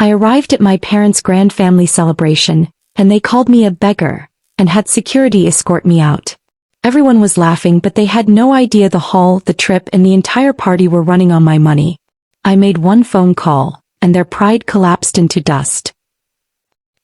I arrived at my parents' grand family celebration, and they called me a beggar, and had security escort me out. Everyone was laughing, but they had no idea the hall, the trip, and the entire party were running on my money. I made one phone call, and their pride collapsed into dust.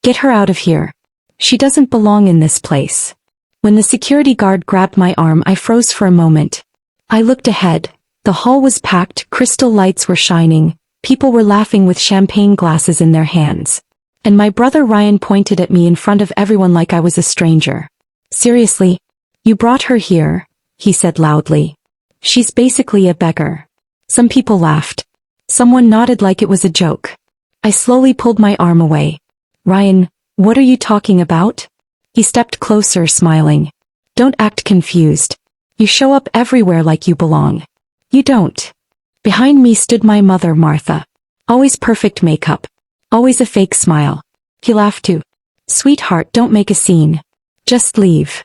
Get her out of here. She doesn't belong in this place. When the security guard grabbed my arm, I froze for a moment. I looked ahead. The hall was packed, crystal lights were shining, people were laughing with champagne glasses in their hands. And my brother Ryan pointed at me in front of everyone like I was a stranger. Seriously? You brought her here, he said loudly. She's basically a beggar. Some people laughed. Someone nodded like it was a joke. I slowly pulled my arm away. Ryan, what are you talking about? He stepped closer, smiling. Don't act confused. You show up everywhere like you belong. You don't. Behind me stood my mother, Martha. Always perfect makeup. Always a fake smile. He laughed too. Sweetheart, don't make a scene. Just leave.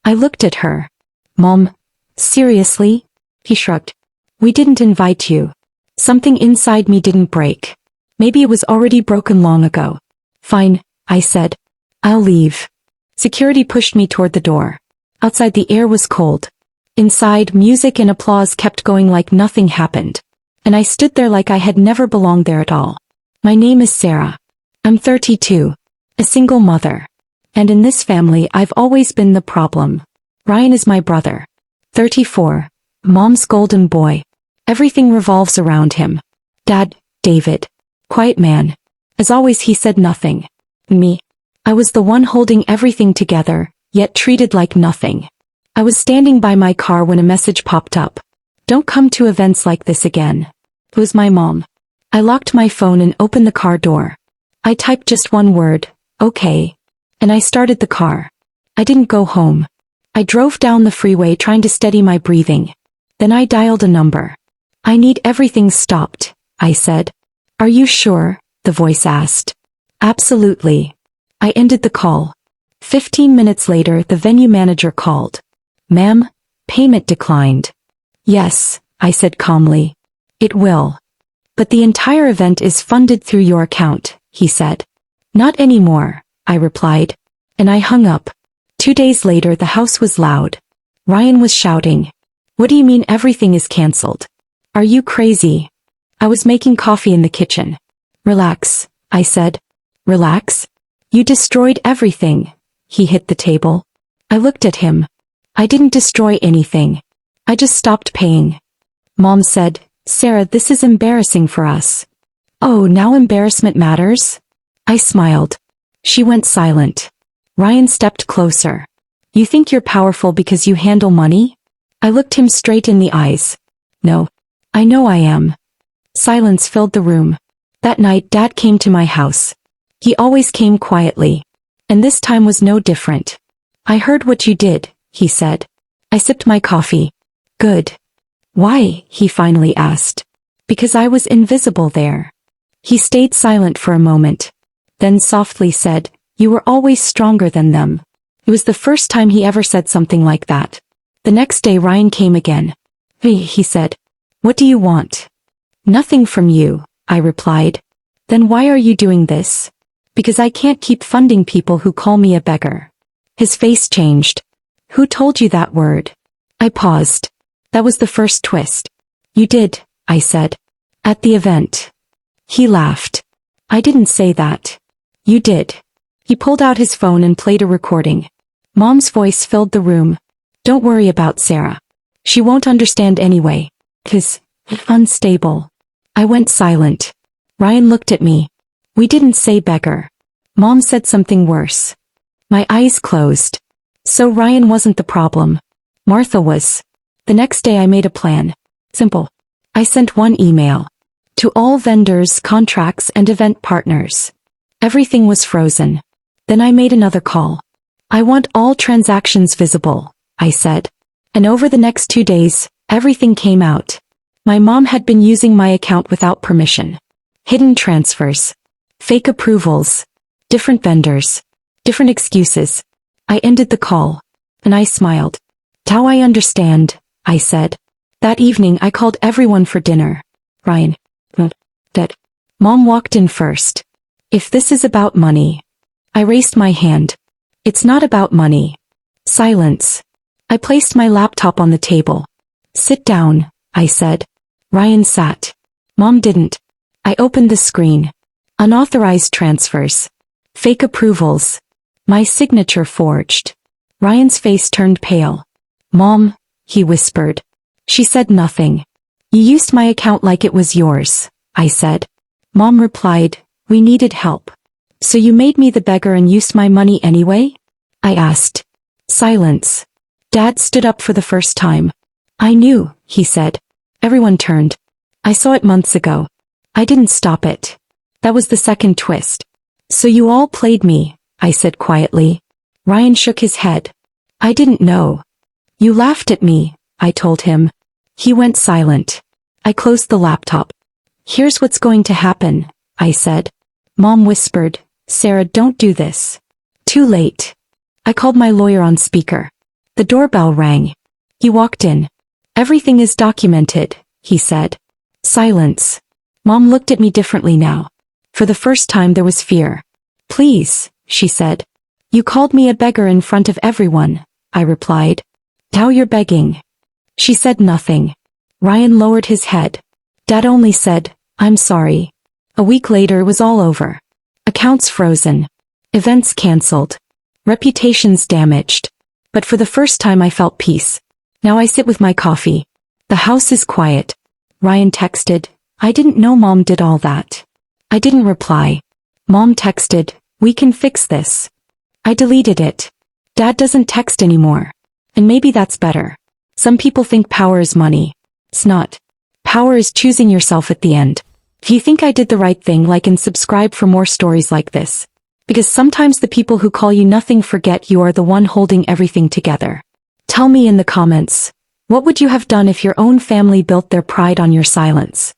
I looked at her. Mom, seriously? He shrugged. We didn't invite you. Something inside me didn't break. Maybe it was already broken long ago. Fine, I said. I'll leave. Security pushed me toward the door. Outside the air was cold. Inside, music and applause kept going like nothing happened. And I stood there like I had never belonged there at all. My name is Sarah. I'm 32. A single mother. And in this family I've always been the problem. Ryan is my brother. 34. Mom's golden boy. Everything revolves around him. Dad, David. Quiet man. As always he said nothing. Me. I was the one holding everything together, yet treated like nothing. I was standing by my car when a message popped up. Don't come to events like this again. It was my mom. I locked my phone and opened the car door. I typed just one word, okay. And I started the car. I didn't go home. I drove down the freeway trying to steady my breathing. Then I dialed a number. I need everything stopped, I said. Are you sure? The voice asked. Absolutely. I ended the call. 15 minutes later, the venue manager called. Ma'am, payment declined. Yes, I said calmly. It will. But the entire event is funded through your account, he said. Not anymore, I replied. And I hung up. 2 days later, the house was loud. Ryan was shouting. What do you mean everything is cancelled? Are you crazy? I was making coffee in the kitchen. Relax, I said. Relax? You destroyed everything. He hit the table. I looked at him. I didn't destroy anything. I just stopped paying. Mom said, Sarah, this is embarrassing for us. Oh, now embarrassment matters? I smiled. She went silent. Ryan stepped closer. You think you're powerful because you handle money? I looked him straight in the eyes. No. I know I am. Silence filled the room. That night, Dad came to my house. He always came quietly. And this time was no different. I heard what you did, he said. I sipped my coffee. Good. Why? He finally asked. Because I was invisible there. He stayed silent for a moment. Then softly said, you were always stronger than them. It was the first time he ever said something like that. The next day Ryan came again. Hey, he said. What do you want? Nothing from you, I replied. Then why are you doing this? Because I can't keep funding people who call me a beggar. His face changed. Who told you that word? I paused. That was the first twist. You did, I said. At the event. He laughed. I didn't say that. You did. He pulled out his phone and played a recording. Mom's voice filled the room. Don't worry about Sarah. She won't understand anyway. 'Cause unstable. I went silent. Ryan looked at me. We didn't say beggar. Mom said something worse. My eyes closed. So Ryan wasn't the problem. Martha was. The next day I made a plan. Simple. I sent one email. To all vendors, contracts, and event partners. Everything was frozen. Then I made another call. I want all transactions visible, I said. And over the next 2 days, everything came out. My mom had been using my account without permission. Hidden transfers. Fake approvals. Different vendors. Different excuses. I ended the call. And I smiled. Now I understand, I said. That evening I called everyone for dinner. Ryan. Dad. Mom walked in first. If this is about money. I raised my hand. It's not about money. Silence. I placed my laptop on the table. Sit down, I said. Ryan sat. Mom didn't. I opened the screen. Unauthorized transfers. Fake approvals. My signature forged. Ryan's face turned pale. Mom, he whispered. She said nothing. You used my account like it was yours, I said. Mom replied, we needed help. So you made me the beggar and used my money anyway? I asked. Silence. Dad stood up for the first time. I knew, he said. Everyone turned. I saw it months ago. I didn't stop it. That was the second twist. So you all played me, I said quietly. Ryan shook his head. I didn't know. You laughed at me, I told him. He went silent. I closed the laptop. Here's what's going to happen, I said. Mom whispered, Sarah, don't do this. Too late. I called my lawyer on speaker. The doorbell rang. He walked in. Everything is documented, he said. Silence. Mom looked at me differently now. For the first time there was fear. Please, she said. You called me a beggar in front of everyone, I replied. Now you're begging. She said nothing. Ryan lowered his head. Dad only said, I'm sorry. A week later it was all over. Accounts frozen. Events cancelled. Reputations damaged. But for the first time I felt peace. Now I sit with my coffee. The house is quiet. Ryan texted, I didn't know Mom did all that. I didn't reply. Mom texted, we can fix this. I deleted it. Dad doesn't text anymore. And maybe that's better. Some people think power is money. It's not. Power is choosing yourself at the end. If you think I did the right thing, like and subscribe for more stories like this. Because sometimes the people who call you nothing forget you are the one holding everything together. Tell me in the comments, what would you have done if your own family built their pride on your silence?